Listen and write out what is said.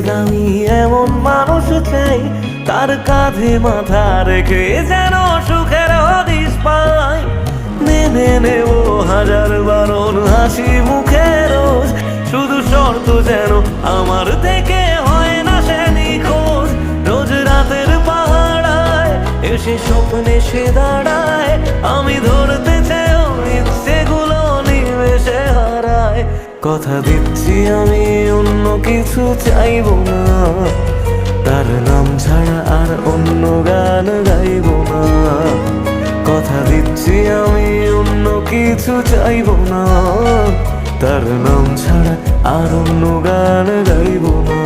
দামি এমন মানুষ চাই, তার কাঁধে মাথা রেখে যেন সুখের হদিস পাই। মেনে নেব হাজার বারণ হাসি মুখে রোজ, শুধু শর্ত যেন আমার থেকে হয় না সে নিখোঁজ। রোজ রাতের পাহাড়ায় এসে স্বপ্নে সে দাঁড়ায়, আমি ধরতে চেয়েও ইচ্ছেগুলো নিমেষে হারায়। কথা দিচ্ছি আমি অন্য কিছু চাইবো না, তার নাম ছাড়া আর অন্য গান গাইবো না। কথা দিচ্ছি আমি অন্য কিছু চাইবো না, তার নাম ছাড়া আর অন্য গান গাইবো না।